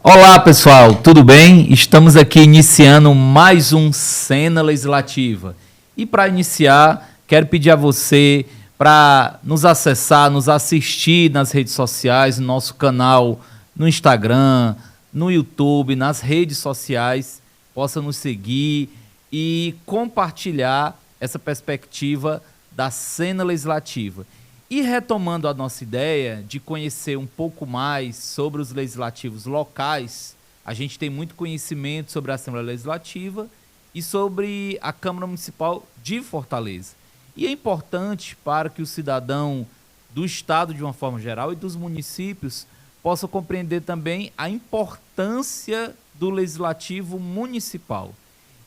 Olá, pessoal, tudo bem? Estamos aqui iniciando mais um Cena Legislativa. E para iniciar, quero pedir a você para nos acessar, nos assistir nas redes sociais, no nosso canal no Instagram, no YouTube, nas redes sociais, possa nos seguir e compartilhar essa perspectiva da cena legislativa. E retomando a nossa ideia de conhecer um pouco mais sobre os legislativos locais, a gente tem muito conhecimento sobre a Assembleia Legislativa e sobre a Câmara Municipal de Fortaleza. E é importante para que o cidadão do Estado, de uma forma geral, e dos municípios possam compreender também a importância do Legislativo Municipal.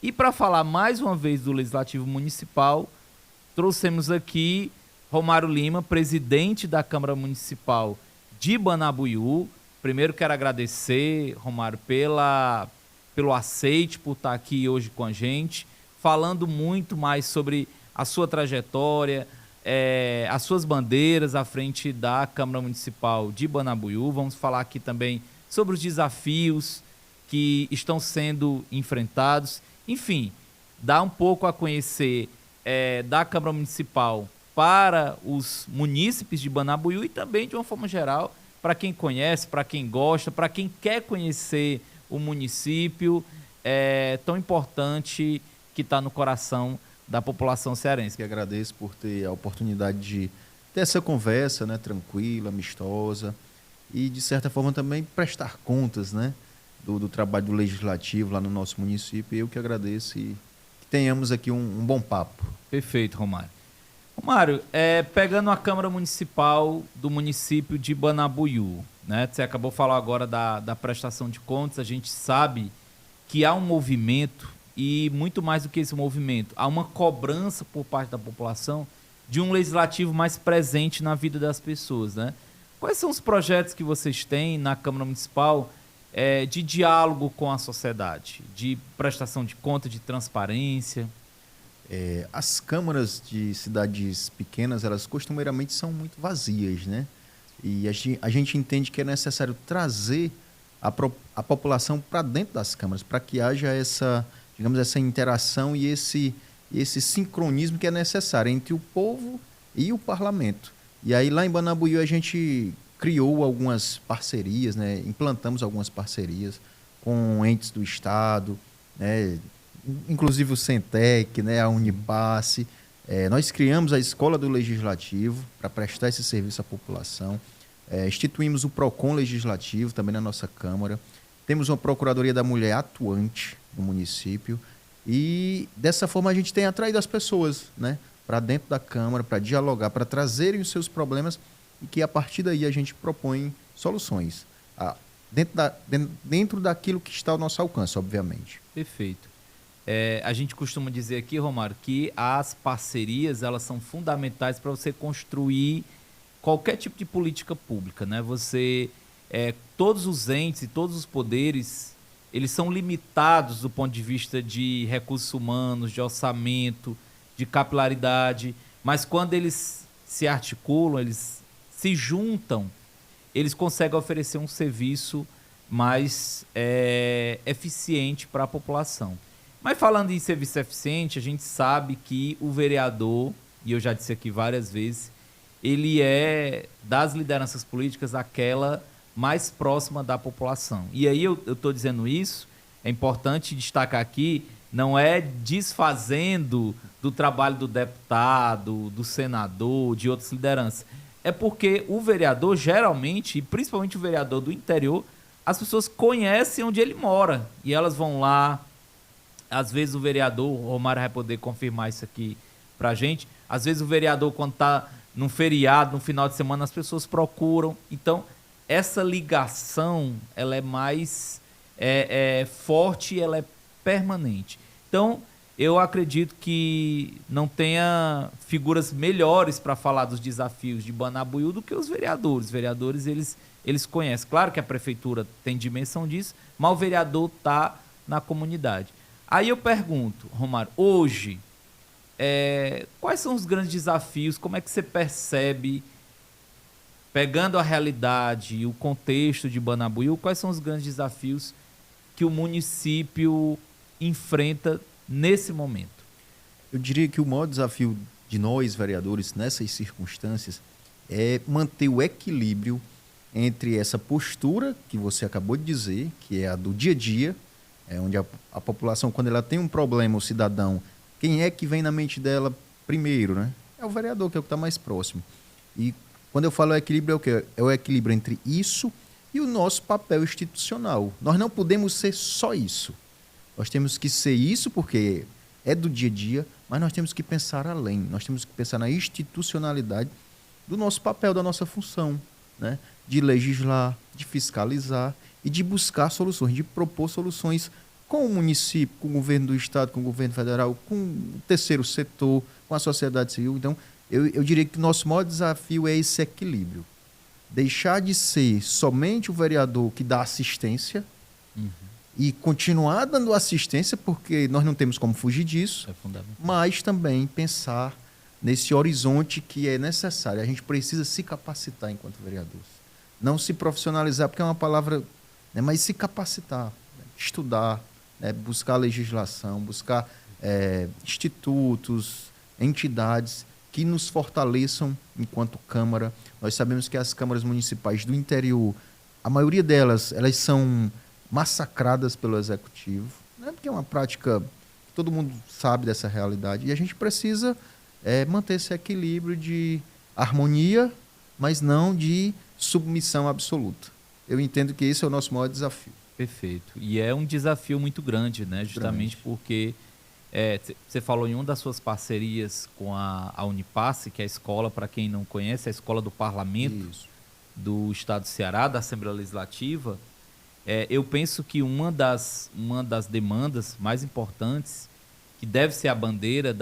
E para falar mais uma vez do Legislativo Municipal, trouxemos aqui Romário Lima, presidente da Câmara Municipal de Banabuiú. Primeiro quero agradecer, Romário, pelo aceite, por estar aqui hoje com a gente, falando muito mais sobre a sua trajetória, as suas bandeiras à frente da Câmara Municipal de Banabuiú. Vamos falar aqui também sobre os desafios que estão sendo enfrentados. Enfim, dar um pouco a conhecer da Câmara Municipal para os munícipes de Banabuiú e também, de uma forma geral, para quem conhece, para quem gosta, para quem quer conhecer o município tão importante que está no coração da população cearense. Que agradeço por ter a oportunidade de ter essa conversa, né, tranquila, amistosa e, de certa forma, também prestar contas, né, do trabalho do Legislativo lá no nosso município. Eu que agradeço e que tenhamos aqui um bom papo. Perfeito, Romário. Romário, pegando a Câmara Municipal do município de Banabuiú, né? Você acabou de falar agora da prestação de contas, a gente sabe que há um movimento, e muito mais do que esse movimento, há uma cobrança por parte da população de um legislativo mais presente na vida das pessoas, né? Quais são os projetos que vocês têm na Câmara Municipal de diálogo com a sociedade, de prestação de conta, de transparência? As câmaras de cidades pequenas, elas costumeiramente são muito vazias, né? E a gente entende que é necessário trazer a população para dentro das câmaras, para que haja essa, digamos, essa interação e esse sincronismo que é necessário entre o povo e o parlamento. E aí lá em Banabuiú a gente criou algumas parcerias, né? Implantamos algumas parcerias com entes do Estado, né? Inclusive o Centec, né, a Unipasse. Nós criamos a Escola do Legislativo para prestar esse serviço à população. Instituímos o PROCON Legislativo também na nossa Câmara. Temos uma Procuradoria da Mulher atuante no município. E dessa forma a gente tem atraído as pessoas, né, para dentro da Câmara, para dialogar, para trazerem os seus problemas e que a partir daí a gente propõe soluções. Dentro daquilo que está ao nosso alcance, obviamente. Perfeito. A gente costuma dizer aqui, Romário, que as parcerias elas são fundamentais para você construir qualquer tipo de política pública, né? Todos os entes e todos os poderes, eles são limitados do ponto de vista de recursos humanos, de orçamento, de capilaridade, mas quando eles se articulam, eles se juntam, eles conseguem oferecer um serviço mais eficiente para a população. Mas falando em serviço eficiente, a gente sabe que o vereador, e eu já disse aqui várias vezes, ele é, das lideranças políticas, aquela mais próxima da população. E aí eu estou dizendo isso, é importante destacar aqui, não é desfazendo do trabalho do deputado, do senador, de outras lideranças. É porque o vereador, geralmente, e principalmente o vereador do interior, as pessoas conhecem onde ele mora. E elas vão lá. Às vezes o vereador, o Romário vai poder confirmar isso aqui pra gente, às vezes o vereador, quando está num feriado, no final de semana, as pessoas procuram. Então, essa ligação, ela é mais forte e ela é permanente. Então, eu acredito que não tenha figuras melhores para falar dos desafios de Banabuiú do que os vereadores. Os vereadores, eles conhecem. Claro que a prefeitura tem dimensão disso, mas o vereador está na comunidade. Aí eu pergunto, Romário, hoje, quais são os grandes desafios? Como é que você percebe pegando a realidade e o contexto de Banabuiú, quais são os grandes desafios que o município enfrenta nesse momento? Eu diria que o maior desafio de nós, vereadores, nessas circunstâncias, é manter o equilíbrio entre essa postura que você acabou de dizer, que é a do dia a dia, onde a população, quando ela tem um problema, o cidadão, quem é que vem na mente dela primeiro, né? É o vereador, que é o que está mais próximo. E quando eu falo equilíbrio, é o quê? É o equilíbrio entre isso e o nosso papel institucional. Nós não podemos ser só isso. Nós temos que ser isso porque é do dia a dia, mas nós temos que pensar além. Nós temos que pensar na institucionalidade do nosso papel, da nossa função, né? De legislar, de fiscalizar e de buscar soluções, de propor soluções com o município, com o governo do estado, com o governo federal, com o terceiro setor, com a sociedade civil. Então, eu diria que o nosso maior desafio é esse equilíbrio. Deixar de ser somente o vereador que dá assistência e continuar dando assistência, porque nós não temos como fugir disso, É fundamental. mas também pensar nesse horizonte que é necessário. A gente precisa se capacitar enquanto vereadores. Não se profissionalizar, porque é uma palavra, né, mas se capacitar, né, estudar, né, buscar legislação, buscar institutos, entidades que nos fortaleçam enquanto Câmara. Nós sabemos que as câmaras municipais do interior, a maioria delas, elas são massacradas pelo Executivo, né, porque é uma prática que todo mundo sabe dessa realidade, e a gente precisa manter esse equilíbrio de harmonia, mas não de submissão absoluta. Eu entendo que esse é o nosso maior desafio. Perfeito. E é um desafio muito grande, né? Justamente porque você falou em uma das suas parcerias com a Unipasse, que é a escola, para quem não conhece, a escola do Parlamento do Estado do Ceará, da Assembleia Legislativa. Eu penso que uma das demandas mais importantes, que deve ser a bandeira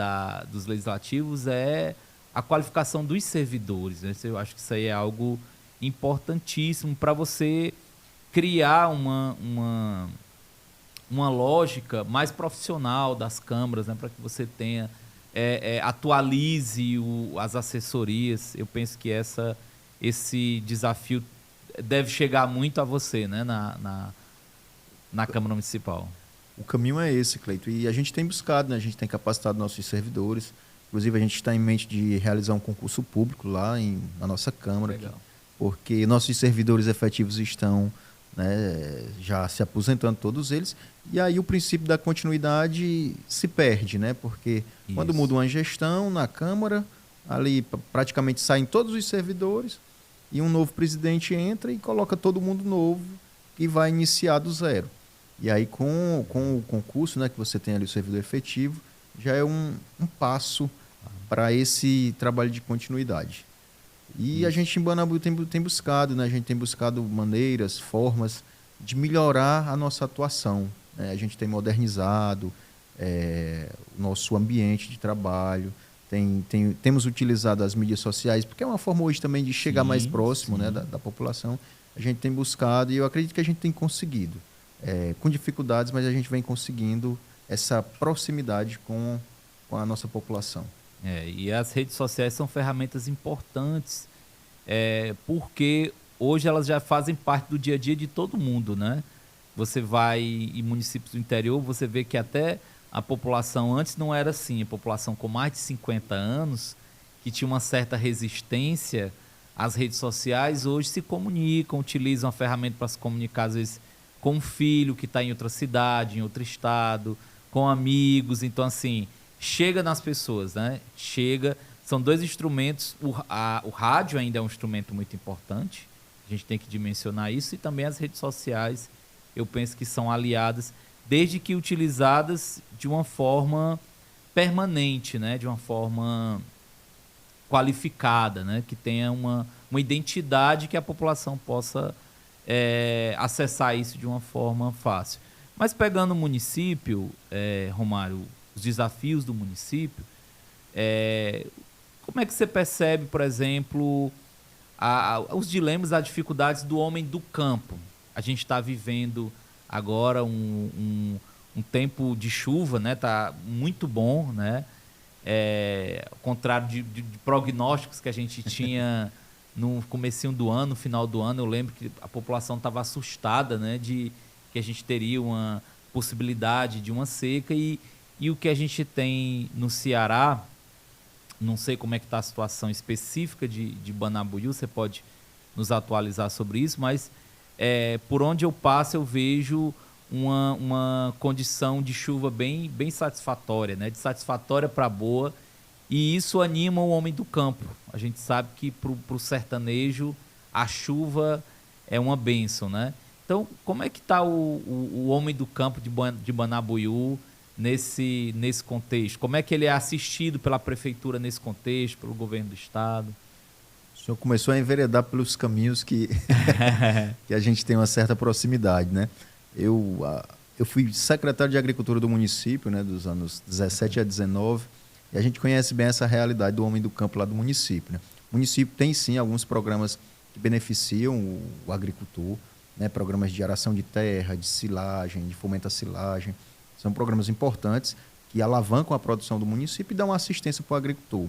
dos legislativos, é a qualificação dos servidores, né? Eu acho que isso aí é algo importantíssimo para você criar uma lógica mais profissional das câmaras, né? Para que você tenha atualize as assessorias. Eu penso que esse desafio deve chegar muito a você, né? Na Câmara Municipal. O caminho é esse, Cleito, e a gente tem buscado, né? A gente tem capacitado nossos servidores. Inclusive, a gente está em mente de realizar um concurso público lá na nossa Câmara, porque nossos servidores efetivos estão, né, já se aposentando, todos eles, e aí o princípio da continuidade se perde, né? Porque quando muda uma gestão na Câmara, ali praticamente saem todos os servidores e um novo presidente entra e coloca todo mundo novo que vai iniciar do zero. E aí, com o concurso, né, que você tem ali o servidor efetivo, já é um passo para esse trabalho de continuidade. E a gente em Banabuiú tem buscado, né, a gente tem buscado maneiras, formas de melhorar a nossa atuação, né? A gente tem modernizado o nosso ambiente de trabalho, temos utilizado as mídias sociais, porque é uma forma hoje também de chegar mais próximo, né, da população. A gente tem buscado e eu acredito que a gente tem conseguido. Com dificuldades, mas a gente vem conseguindo essa proximidade com a nossa população. E as redes sociais são ferramentas importantes, porque hoje elas já fazem parte do dia a dia de todo mundo, né? Você vai em municípios do interior, você vê que até a população antes não era assim, a população com mais de 50 anos, que tinha uma certa resistência às redes sociais, hoje se comunicam, utilizam a ferramenta para se comunicar, às vezes, com um filho que está em outra cidade, em outro estado, com amigos. Então, assim, chega nas pessoas, né? São dois instrumentos. O rádio ainda é um instrumento muito importante, a gente tem que dimensionar isso, e também as redes sociais, eu penso que são aliadas, desde que utilizadas de uma forma permanente, né? De uma forma qualificada, né? Que tenha uma identidade que a população possa acessar isso de uma forma fácil. Mas pegando o município, Romário, os desafios do município, como é que você percebe, por exemplo, os dilemas, as dificuldades do homem do campo? A gente está vivendo agora um tempo de chuva, né? Tá muito bom, né? Ao contrário de prognósticos que a gente tinha no comecinho do ano, no final do ano, eu lembro que a população estava assustada, né, de que a gente teria uma possibilidade de uma seca e o que a gente tem no Ceará, não sei como é que está a situação específica de Banabuiú, você pode nos atualizar sobre isso, mas por onde eu passo eu vejo uma condição de chuva bem satisfatória, né, de satisfatória para boa, e isso anima o homem do campo. A gente sabe que para o sertanejo a chuva é uma bênção, né? Então, como é que está o homem do campo de Banabuiú nesse contexto? Como é que ele é assistido pela prefeitura nesse contexto, pelo governo do estado? O senhor começou a enveredar pelos caminhos que, que a gente tem uma certa proximidade, né? Eu fui secretário de Agricultura do município, né, dos anos 17 a 19, e a gente conhece bem essa realidade do homem do campo lá do município, né? O município tem, sim, alguns programas que beneficiam o agricultor, né? Programas de aração de terra, de silagem, de fomento à silagem. São programas importantes que alavancam a produção do município e dão assistência para o agricultor.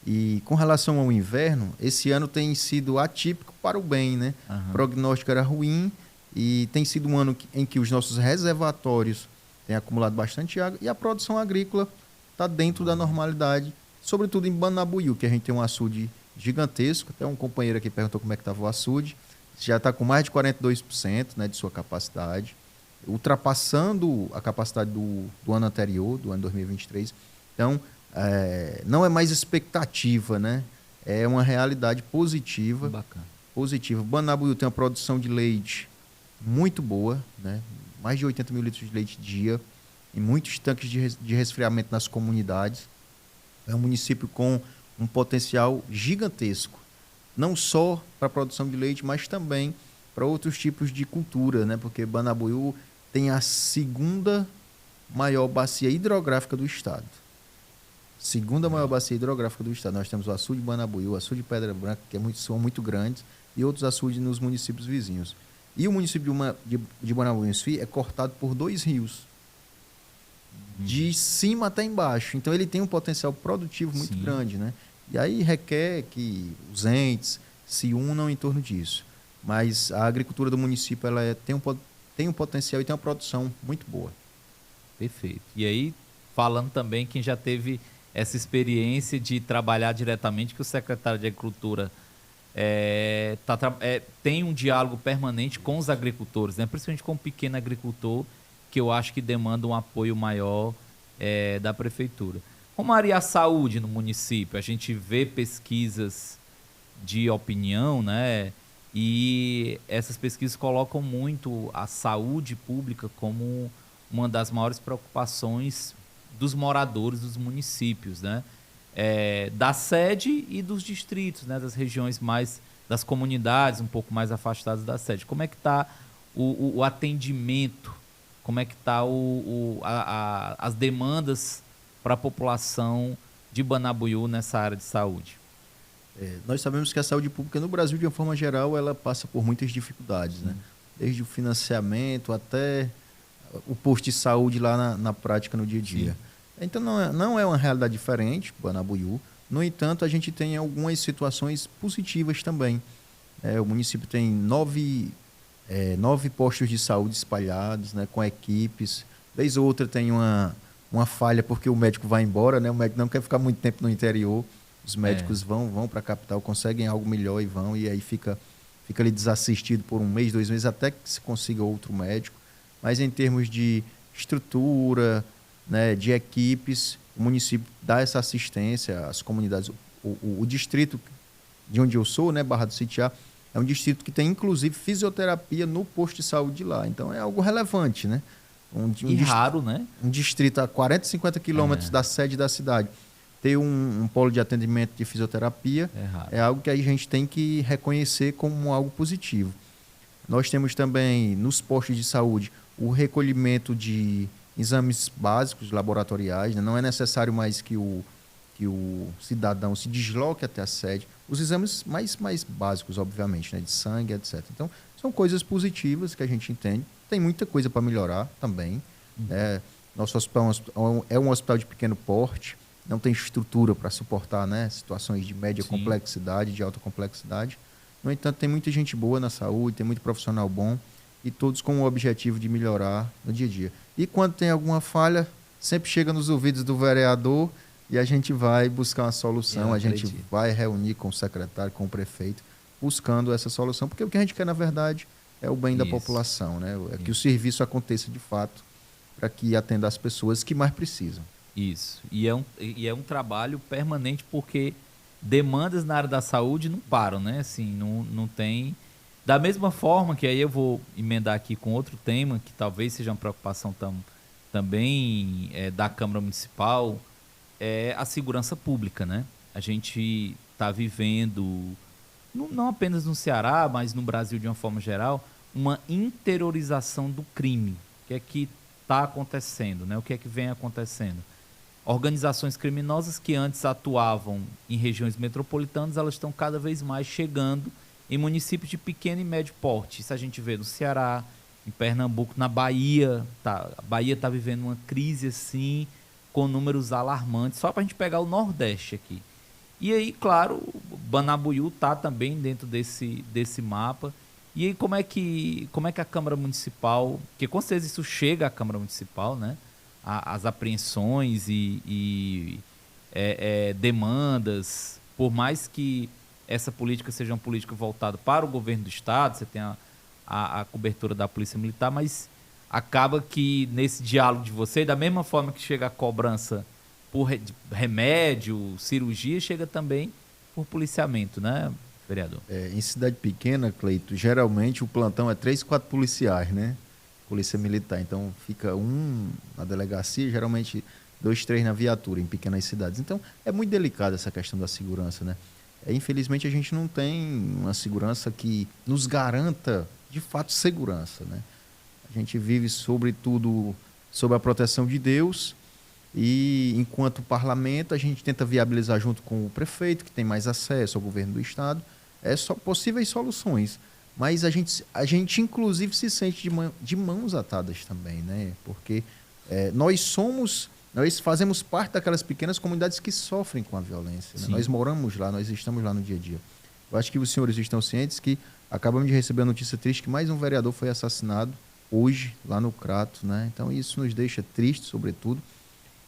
E com relação ao inverno, esse ano tem sido atípico para o bem, né? O prognóstico era ruim e tem sido um ano em que os nossos reservatórios têm acumulado bastante água e a produção agrícola está dentro da normalidade, sobretudo em Banabuiú, que a gente tem um açude gigantesco. Até um companheiro aqui perguntou como é que estava o açude. Já está com mais de 42%, né, de sua capacidade, ultrapassando a capacidade do ano anterior, do ano 2023. Então, não é mais expectativa, né? É uma realidade positiva. Bacana. Positiva. Banabuiú tem uma produção de leite muito boa, né? Mais de 80 mil litros de leite dia, em muitos tanques de resfriamento nas comunidades. É um município com um potencial gigantesco, não só para a produção de leite, mas também para outros tipos de cultura, né? Porque Banabuiú tem a segunda maior bacia hidrográfica do estado. Segunda maior bacia hidrográfica do estado. Nós temos o açude de Banabuiú, o açude de Pedra Branca, que são muito grandes, e outros açudes nos municípios vizinhos. E o município de Banabuiú em si é cortado por 2 rios, de cima até embaixo. Então ele tem um potencial produtivo muito grande, né? E aí requer que os entes se unam em torno disso. Mas a agricultura do município tem um potencial e tem uma produção muito boa. Perfeito. E aí, falando também quem já teve essa experiência de trabalhar diretamente, que o secretário de Agricultura tem um diálogo permanente com os agricultores, né? Principalmente com o pequeno agricultor, que eu acho que demanda um apoio maior da prefeitura. Como é a saúde no município? A gente vê pesquisas de opinião, né? E essas pesquisas colocam muito a saúde pública como uma das maiores preocupações dos moradores dos municípios, né? Da sede e dos distritos, né? Das regiões das comunidades um pouco mais afastadas da sede. Como é que está o atendimento? Como é que está as demandas para a população de Banabuiú nessa área de saúde? Nós sabemos que a saúde pública no Brasil, de uma forma geral, ela passa por muitas dificuldades, né? Desde o financiamento até o posto de saúde lá na prática, no dia a dia. Sim. Então não é uma realidade diferente, Banabuiú. No entanto, a gente tem algumas situações positivas também. O município tem 9 postos de saúde espalhados, né, com equipes. Vez ou outra tem uma falha porque o médico vai embora, né? O médico não quer ficar muito tempo no interior. Os médicos vão para a capital, conseguem algo melhor e vão, e aí fica ali desassistido por 1 mês, 2 meses, até que se consiga outro médico. Mas em termos de estrutura, né, de equipes, o município dá essa assistência às comunidades. O distrito de onde eu sou, né, Barra do Sitiá, é um distrito que tem, inclusive, fisioterapia no posto de saúde lá. Então, é algo relevante, né? Raro, né? Um distrito a 40, 50 quilômetros da sede da cidade. Ter um polo de atendimento de fisioterapia é algo que a gente tem que reconhecer como algo positivo. Nós temos também, nos postos de saúde, o recolhimento de exames básicos laboratoriais, né? Não é necessário mais que o cidadão se desloque até a sede. Os exames mais básicos, obviamente, né? De sangue, etc. Então, são coisas positivas que a gente entende. Tem muita coisa para melhorar também. Nosso hospital é um hospital de pequeno porte, não tem estrutura para suportar, né, situações de média Sim. complexidade, de alta complexidade. No entanto, tem muita gente boa na saúde, tem muito profissional bom e todos com o objetivo de melhorar no dia a dia. E quando tem alguma falha, sempre chega nos ouvidos do vereador e a gente vai buscar uma solução, a gente vai reunir com o secretário, com o prefeito, buscando essa solução, porque o que a gente quer, na verdade, é o bem da população, né? É que o serviço aconteça de fato para que atenda as pessoas que mais precisam. Isso. E é um trabalho permanente, porque demandas na área da saúde não param, né? Assim, não tem. Da mesma forma que aí eu vou emendar aqui com outro tema, que talvez seja uma preocupação também da Câmara Municipal, é a segurança pública, né? A gente está vivendo, não apenas no Ceará, mas no Brasil de uma forma geral, uma interiorização do crime. O que é que está acontecendo, né? O que é que vem acontecendo? Organizações criminosas que antes atuavam em regiões metropolitanas, elas estão cada vez mais chegando em municípios de pequeno e médio porte. Isso a gente vê no Ceará, em Pernambuco, na Bahia. Tá, a Bahia está vivendo uma crise assim, com números alarmantes, só para a gente pegar o Nordeste aqui. E aí, claro, Banabuiú está também dentro desse mapa. E aí, como é que a Câmara Municipal, porque com certeza isso chega à Câmara Municipal, né? As apreensões e demandas, por mais que essa política seja uma política voltada para o governo do Estado, você tem a cobertura da Polícia Militar, mas acaba que nesse diálogo de você, da mesma forma que chega a cobrança por remédio, cirurgia, chega também por policiamento, né, vereador? Em cidade pequena, Cleito, geralmente o plantão é 3, 4 policiais, né? Polícia Militar. Então fica um na delegacia, geralmente 2, 3 na viatura, em pequenas cidades. Então é muito delicada essa questão da segurança, né? Infelizmente a gente não tem uma segurança que nos garanta de fato segurança, né? A gente vive sobretudo sob a proteção de Deus e enquanto parlamento a gente tenta viabilizar junto com o prefeito, que tem mais acesso ao governo do estado, só possíveis soluções. Mas a gente inclusive se sente de mãos atadas também, né? Porque nós fazemos parte daquelas pequenas comunidades que sofrem com a violência, né? Nós moramos lá, nós estamos lá no dia a dia. Eu acho que os senhores estão cientes que acabamos de receber a notícia triste que mais um vereador foi assassinado hoje, lá no Crato, né? Então isso nos deixa tristes, sobretudo,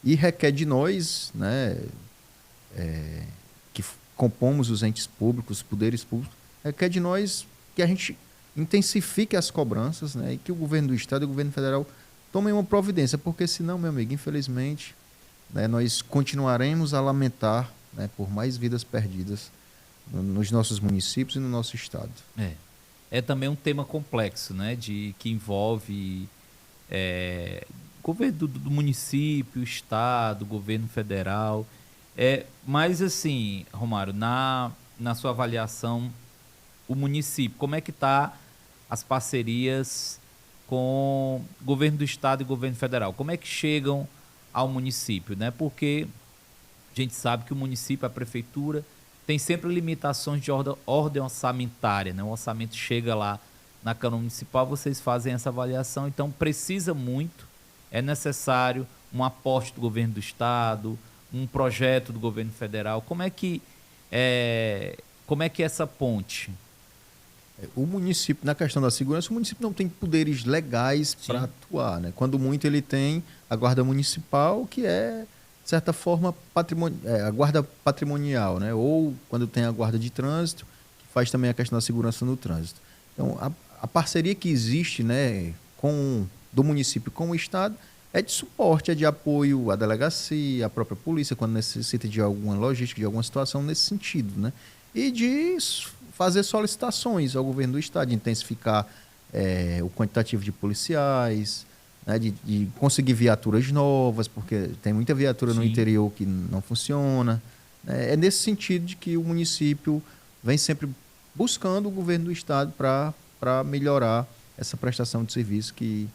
e requer de nós, né, que compomos os entes públicos, os poderes públicos, requer de nós que a gente intensifique as cobranças, né, e que o governo do estado e o governo federal tomem uma providência, porque senão, meu amigo, infelizmente, né, nós continuaremos a lamentar, né, por mais vidas perdidas nos nossos municípios e no nosso estado. É também um tema complexo, né, que envolve governo do município, estado, governo federal. Mas assim, Romário, na sua avaliação, o município, como é que está as parcerias com o governo do estado e governo federal? Como é que chegam ao município, né? Porque a gente sabe que o município, a prefeitura, tem sempre limitações de ordem orçamentária, né? O orçamento chega lá na Câmara Municipal, vocês fazem essa avaliação, então precisa muito, é necessário um aporte do governo do estado, um projeto do governo federal. Como é que essa ponte? O município, na questão da segurança, o município não tem poderes legais para atuar, né? Quando muito ele tem a guarda municipal, que é, de certa forma, a guarda patrimonial, né? Ou quando tem a guarda de trânsito, que faz também a questão da segurança no trânsito. Então, a parceria que existe, né, do município com o estado é de suporte, é de apoio à delegacia, à própria polícia, quando necessita de alguma logística, de alguma situação nesse sentido, né? E de fazer solicitações ao governo do estado, de intensificar o quantitativo de policiais, né, de conseguir viaturas novas, porque tem muita viatura no interior que não funciona. É nesse sentido de que o município vem sempre buscando o governo do estado para melhorar essa prestação de serviço que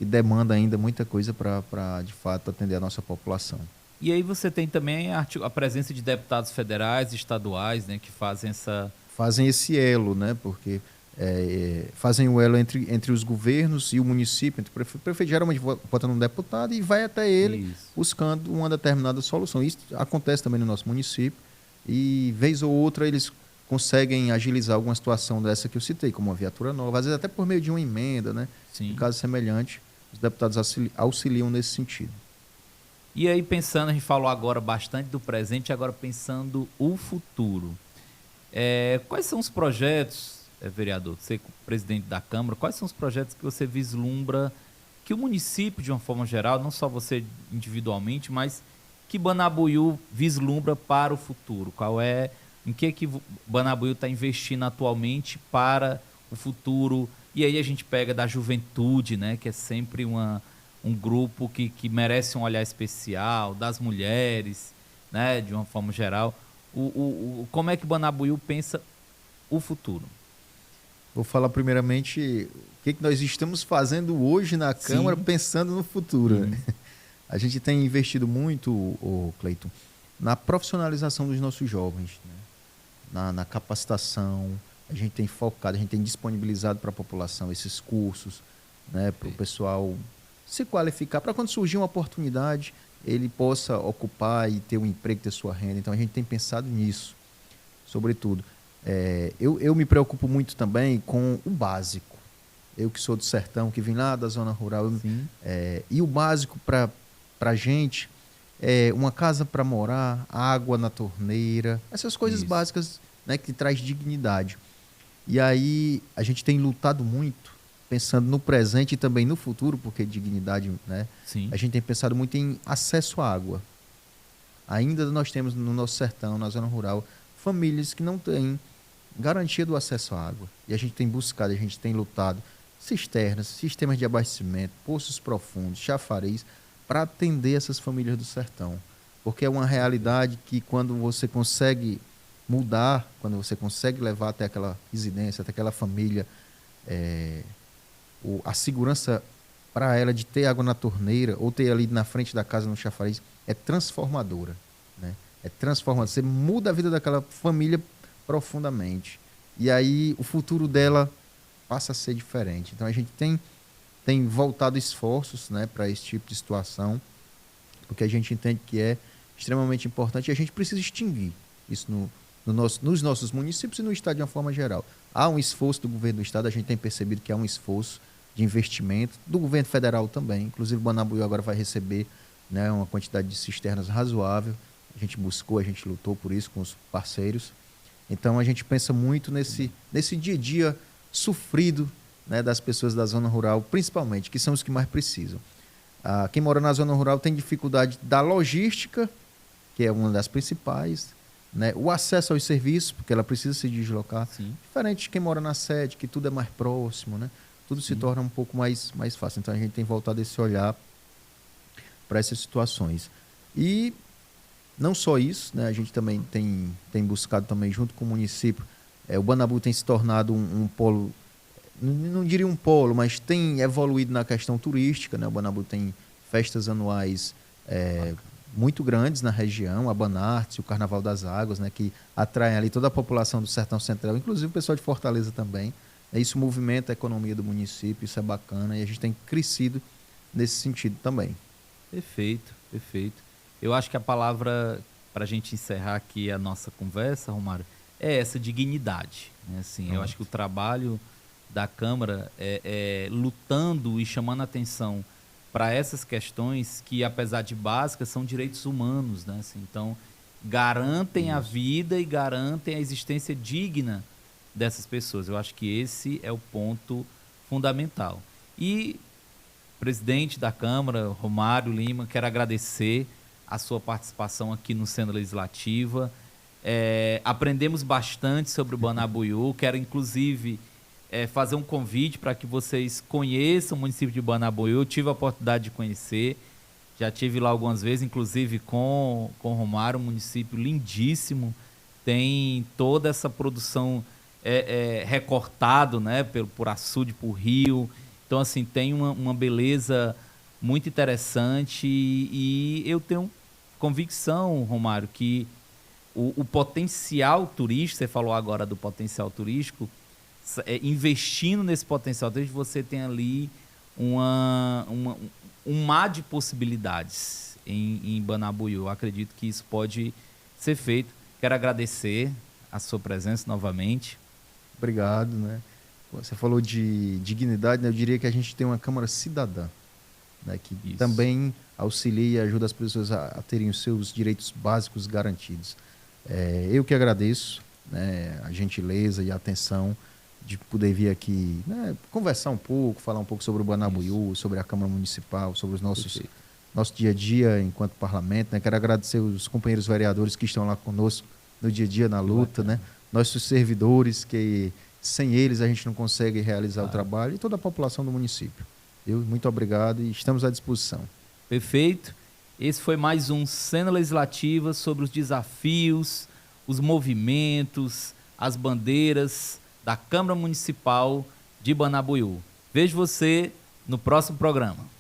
demanda ainda muita coisa para, de fato, atender a nossa população. E aí você tem também a presença de deputados federais, estaduais, né, que fazem esse elo, né? Porque fazem o elo entre os governos e o município, entre o prefeito geralmente vota num deputado e vai até ele Isso. buscando uma determinada solução. Isso acontece também no nosso município e, vez ou outra, eles conseguem agilizar alguma situação dessa que eu citei, como uma viatura nova, às vezes até por meio de uma emenda, né? Sim. Em caso semelhante, os deputados auxiliam nesse sentido. E aí pensando, a gente falou agora bastante do presente, agora pensando o futuro. Quais são os projetos, vereador, você como presidente da Câmara, quais são os projetos que você vislumbra que o município, de uma forma geral, não só você individualmente, mas que Banabuiú vislumbra para o futuro? Em que Banabuiú está investindo atualmente para o futuro? E aí a gente pega da juventude, né, que é sempre um grupo que merece um olhar especial, das mulheres, né, de uma forma geral. Como é que Banabuiú pensa o futuro? Vou falar primeiramente o que nós estamos fazendo hoje na Câmara, Sim. pensando no futuro. A gente tem investido muito, Cleiton, na profissionalização dos nossos jovens, né? Na capacitação. A gente tem focado, a gente tem disponibilizado para a população esses cursos, né, para o pessoal se qualificar, para quando surgir uma oportunidade, ele possa ocupar e ter um emprego, ter sua renda. Então a gente tem pensado nisso, sobretudo. Eu me preocupo muito também com o básico. Eu que sou do sertão, que vim lá da zona rural. E o básico para a gente é uma casa para morar, água na torneira, essas coisas Isso. básicas, né, que traz dignidade. E aí a gente tem lutado muito, pensando no presente e também no futuro, porque dignidade, né? Sim. A gente tem pensado muito em acesso à água. Ainda nós temos no nosso sertão, na zona rural, famílias que não têm garantia do acesso à água. E a gente tem buscado, a gente tem lutado cisternas, sistemas de abastecimento, poços profundos, chafariz, para atender essas famílias do sertão. Porque é uma realidade que quando você consegue mudar, quando você consegue levar até aquela residência, até aquela família, a segurança para ela de ter água na torneira ou ter ali na frente da casa no chafariz é transformadora, né? É transformadora. Você muda a vida daquela família profundamente. E aí o futuro dela passa a ser diferente. Então a gente tem voltado esforços, né, para esse tipo de situação, porque a gente entende que é extremamente importante e a gente precisa extinguir isso nos nossos municípios e no estado de uma forma geral. Há um esforço do governo do estado, a gente tem percebido que há um esforço de investimento, do governo federal também. Inclusive, o Banabuiú agora vai receber, né, uma quantidade de cisternas razoável. A gente buscou, a gente lutou por isso com os parceiros. Então, a gente pensa muito nesse dia a dia sofrido, né, das pessoas da zona rural, principalmente, que são os que mais precisam. Quem mora na zona rural tem dificuldade da logística, que é uma das principais, né? O acesso aos serviços, porque ela precisa se deslocar. Sim. Diferente de quem mora na sede, que tudo é mais próximo, né? Tudo se torna um pouco mais fácil. Então a gente tem voltado esse olhar para essas situações. E não só isso, né? A gente também tem buscado também junto com o município. O Banabuiú tem se tornado um polo, não diria um polo, mas tem evoluído na questão turística, né? O Banabuiú tem festas anuais muito grandes na região, a Banartes, o Carnaval das Águas, né, que atraem ali toda a população do Sertão Central, inclusive o pessoal de Fortaleza também. Isso movimenta a economia do município, isso é bacana e a gente tem crescido nesse sentido também. Perfeito, perfeito. Eu acho que a palavra, para a gente encerrar aqui a nossa conversa, Romário, é essa dignidade, né? Assim, eu acho que o trabalho da Câmara é lutando e chamando a atenção para essas questões que, apesar de básicas, são direitos humanos, né? Assim, então, garantem a vida e garantem a existência digna dessas pessoas. Eu acho que esse é o ponto fundamental. E, presidente da Câmara, Romário Lima, quero agradecer a sua participação aqui no Cena Legislativa. Aprendemos bastante sobre o Banabuiú. Quero, inclusive, fazer um convite para que vocês conheçam o município de Banabuiú. Eu tive a oportunidade de conhecer, já estive lá algumas vezes, inclusive com o Romário, um município lindíssimo, tem toda essa produção recortado, né, por açude, por rio, então assim, tem uma beleza muito interessante e eu tenho convicção, Romário, que o potencial turístico, você falou agora do potencial turístico, investindo nesse potencial, desde você tem ali um mar de possibilidades em Banabuiú. Eu acredito que isso pode ser feito. Quero agradecer a sua presença novamente. Obrigado, né? Você falou de dignidade, né? Eu diria que a gente tem uma Câmara cidadã, né? Que Isso. também auxilia e ajuda as pessoas a terem os seus direitos básicos garantidos. Eu que agradeço, né, a gentileza e a atenção de poder vir aqui, né, conversar um pouco, falar um pouco sobre o Banabuiú, sobre a Câmara Municipal, sobre os nosso dia a dia enquanto parlamento, né? Quero agradecer os companheiros vereadores que estão lá conosco no dia a dia, na luta, né? Nossos servidores, que sem eles a gente não consegue realizar o trabalho, e toda a população do município. Muito obrigado e estamos à disposição. Perfeito. Esse foi mais um Cena Legislativa sobre os desafios, os movimentos, as bandeiras da Câmara Municipal de Banabuiú. Vejo você no próximo programa.